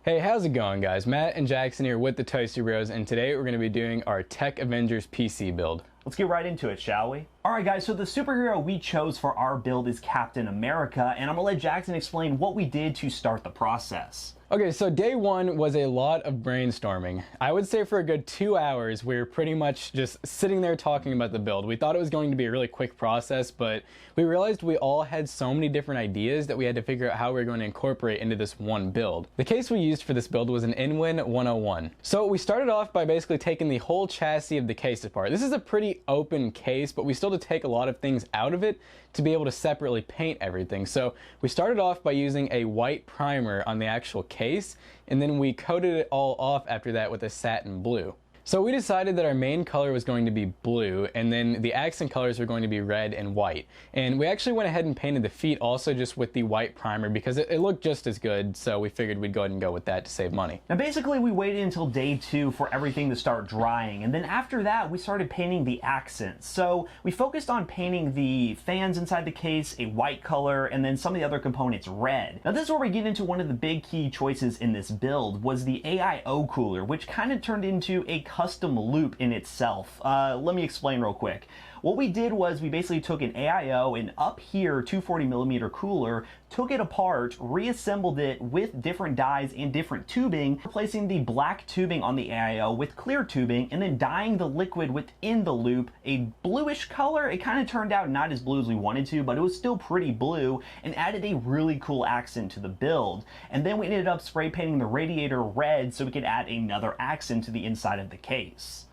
Hey, how's it going, guys? Matt and Jackson here with the Toasty Bros, and today we're going to be doing our Techvengers PC build. Let's get right into it, shall we? Alright guys, so the superhero we chose for our build is Captain America, and I'm gonna let Jackson explain what we did to start the process. Okay, so day one was a lot of brainstorming. I would say for a good 2 hours, we were pretty much just sitting there talking about the build. We thought it was going to be a really quick process, but we realized we all had so many different ideas that we had to figure out how we were going to incorporate into this one build. The case we used for this build was an Inwin 101. So we started off by basically taking the whole chassis of the case apart. This is a pretty open case, but we still had to take a lot of things out of it to be able to separately paint everything. So we started off by using a white primer on the actual case, and then we coated it all off after that with a satin blue. So we decided that our main color was going to be blue, and then the accent colors were going to be red and white. And we actually went ahead and painted the feet also just with the white primer because it looked just as good, so we figured we'd go ahead and go with that to save money. Now basically we waited until day 2 for everything to start drying, and then after that we started painting the accents. So we focused on painting the fans inside the case a white color, and then some of the other components red. Now this is where we get into one of the big key choices in this build, was the AIO cooler, which kind of turned into a custom loop in itself. Let me explain real quick. What we did was we basically took an AIO and up here 240mm cooler, took it apart, reassembled it with different dyes and different tubing, replacing the black tubing on the AIO with clear tubing, and then dyeing the liquid within the loop a bluish color. It kind of turned out not as blue as we wanted to, but it was still pretty blue and added a really cool accent to the build. And then we ended up spray painting the radiator red so we could add another accent to the inside of the case.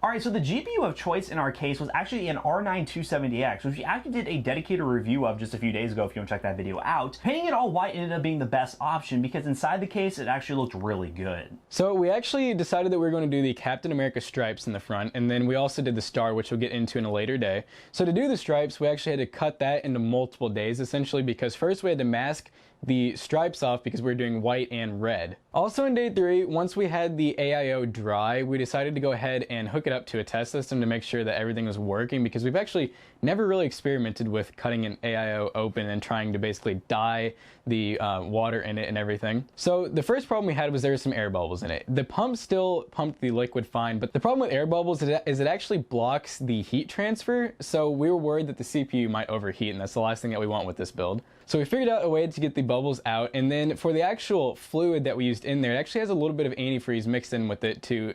Alright, so the GPU of choice in our case was actually an R9 270X, which we actually did a dedicated review of just a few days ago if you want to check that video out. Painting it all white ended up being the best option because inside the case it actually looked really good. So we actually decided that we were going to do the Captain America stripes in the front, and then we also did the star, which we'll get into in a later day. So to do the stripes, we actually had to cut that into multiple days essentially, because first we had to mask the stripes off because we were doing white and red. Also in day 3, once we had the AIO dry, we decided to go ahead and hook it up to a test system to make sure that everything was working, because we've actually never really experimented with cutting an AIO open and trying to basically dye the water in it and everything. So the first problem we had was there were some air bubbles in it. The pump still pumped the liquid fine, but the problem with air bubbles is it actually blocks the heat transfer, so we were worried that the CPU might overheat, and that's the last thing that we want with this build. So we figured out a way to get the bubbles out, and then for the actual fluid that we used in there, it actually has a little bit of antifreeze mixed in with it to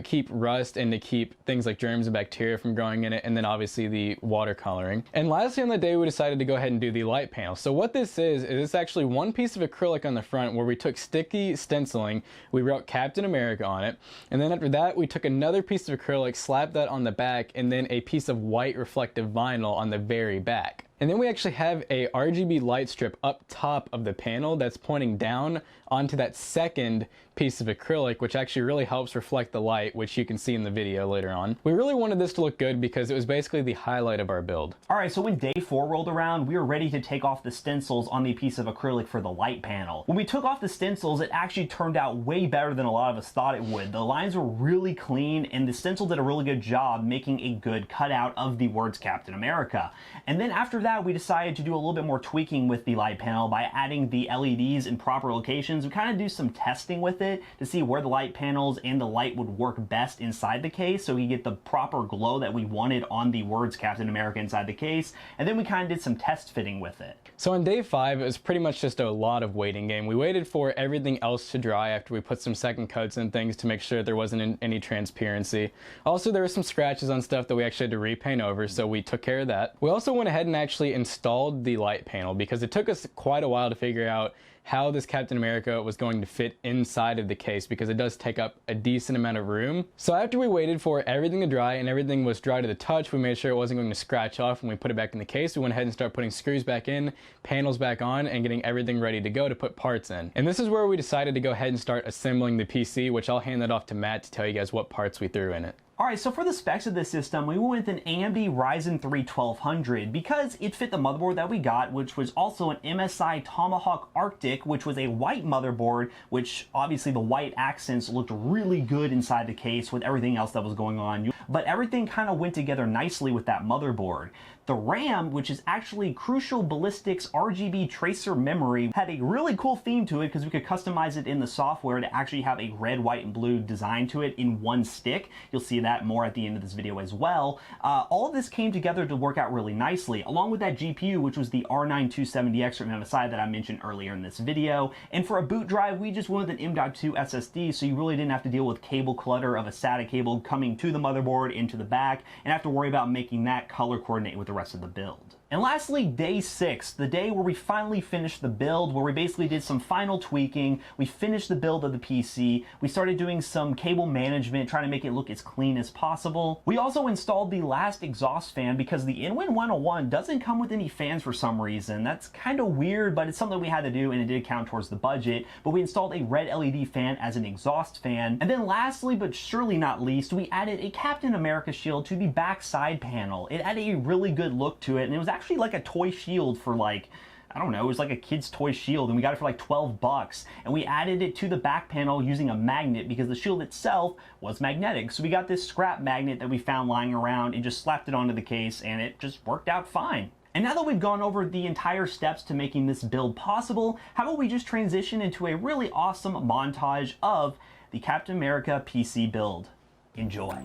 keep rust and to keep things like germs and bacteria from growing in it, and then obviously the watercoloring. And lastly on the day, we decided to go ahead and do the light panel. So what this is it's actually one piece of acrylic on the front where we took sticky stenciling, we wrote Captain America on it, and then after that we took another piece of acrylic, slapped that on the back, and then a piece of white reflective vinyl on the very back. And then we actually have a RGB light strip up top of the panel that's pointing down onto that second piece of acrylic, which actually really helps reflect the light, which you can see in the video later on. We really wanted this to look good because it was basically the highlight of our build. Alright, so when day 4 rolled around, we were ready to take off the stencils on the piece of acrylic for the light panel. When we took off the stencils, it actually turned out way better than a lot of us thought it would. The lines were really clean, and the stencil did a really good job making a good cutout of the words Captain America. And then after that, we decided to do a little bit more tweaking with the light panel by adding the LEDs in proper locations. We kind of do some testing with it to see where the light panels and the light would work best inside the case so we get the proper glow that we wanted on the words Captain America inside the case. And then we kind of did some test fitting with it. So on day 5, it was pretty much just a lot of waiting game. We waited for everything else to dry after we put some second coats and things to make sure there wasn't any transparency. Also, there were some scratches on stuff that we actually had to repaint over, so we took care of that. We also went ahead and actually installed the light panel because it took us quite a while to figure out how this Captain America was going to fit inside of the case, because it does take up a decent amount of room. So after we waited for everything to dry and everything was dry to the touch, we made sure it wasn't going to scratch off when we put it back in the case. We went ahead and started putting screws back in, panels back on, and getting everything ready to go to put parts in. And this is where we decided to go ahead and start assembling the PC, which I'll hand that off to Matt to tell you guys what parts we threw in it. Alright, so for the specs of this system, we went with an AMD Ryzen 3 1200 because it fit the motherboard that we got, which was also an MSI Tomahawk Arctic, which was a white motherboard, which obviously the white accents looked really good inside the case with everything else that was going on. But everything kind of went together nicely with that motherboard. The RAM, which is actually Crucial Ballistics RGB Tracer Memory, had a really cool theme to it because we could customize it in the software to actually have a red, white, and blue design to it in one stick. You'll see that more at the end of this video as well. All of this came together to work out really nicely, along with that GPU, which was the R9 270X from MSI that I mentioned earlier in this video. And for a boot drive, we just went with an M.2 SSD, so you really didn't have to deal with cable clutter of a SATA cable coming to the motherboard into the back, and have to worry about making that color coordinate with the rest of the build. And lastly, day 6, the day where we finally finished the build, where we basically did some final tweaking. We finished the build of the PC. We started doing some cable management, trying to make it look as clean as possible. We also installed the last exhaust fan because the Inwin 101 doesn't come with any fans for some reason. That's kind of weird, but it's something we had to do, and it did count towards the budget. But we installed a red LED fan as an exhaust fan. And then lastly, but surely not least, we added a Captain America shield to the back side panel. It added a really good look to it, and it was actually like a toy shield for like, I don't know, it was like a kid's toy shield, and we got it for like 12 bucks. And we added it to the back panel using a magnet because the shield itself was magnetic. So we got this scrap magnet that we found lying around and just slapped it onto the case, and it just worked out fine. And now that we've gone over the entire steps to making this build possible, how about we just transition into a really awesome montage of the Captain America PC build. Enjoy.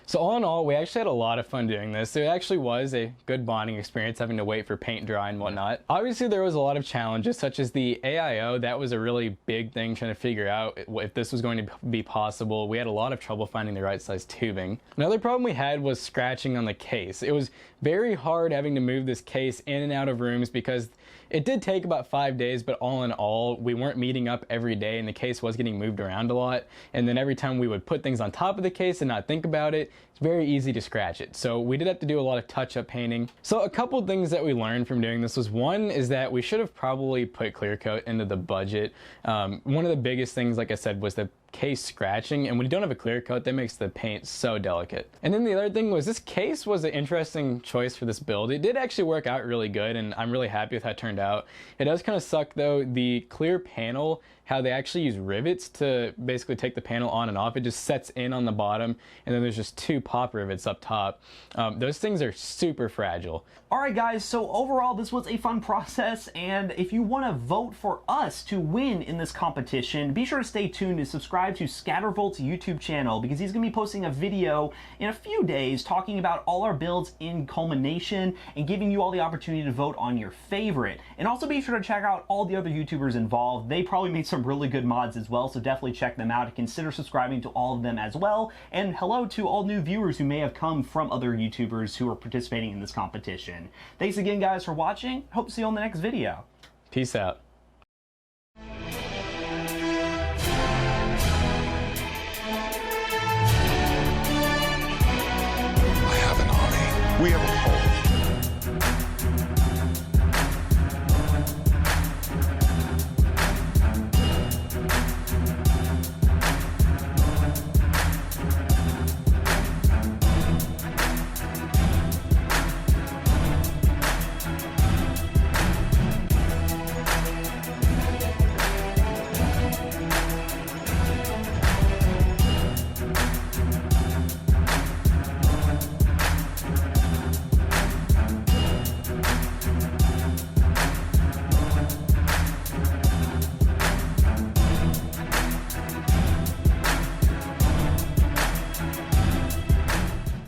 So all in all, we actually had a lot of fun doing this. It actually was a good bonding experience having to wait for paint dry and whatnot. Obviously there was a lot of challenges such as the AIO. That was a really big thing trying to figure out if this was going to be possible. We had a lot of trouble finding the right size tubing. Another problem we had was scratching on the case. It was very hard having to move this case in and out of rooms because it did take about 5 days, but all in all, we weren't meeting up every day and the case was getting moved around a lot. And then every time we would put things on top of the case and not think about it, it's very easy to scratch it. So we did have to do a lot of touch-up painting. So a couple things that we learned from doing this was, one is that we should have probably put clear coat into the budget. One of the biggest things, like I said, was the case scratching, and when you don't have a clear coat, that makes the paint so delicate. And then the other thing was, this case was an interesting choice for this build. It did actually work out really good, and I'm really happy with how it turned out. It does kind of suck though, the clear panel, how they actually use rivets to basically take the panel on and off. It just sets in on the bottom, and then there's just 2 pop rivets up top. Those things are super fragile. Alright guys, so overall this was a fun process, and if you want to vote for us to win in this competition, be sure to stay tuned and subscribe to Scattervolt's YouTube channel, because he's going to be posting a video in a few days talking about all our builds in culmination and giving you all the opportunity to vote on your favorite. And also be sure to check out all the other YouTubers involved. They probably made some really good mods as well, so definitely check them out and consider subscribing to all of them as well. And hello to all new viewers who may have come from other YouTubers who are participating in this competition. Thanks again guys for watching. Hope to see you on the next video. Peace out. I have an army. We have a home.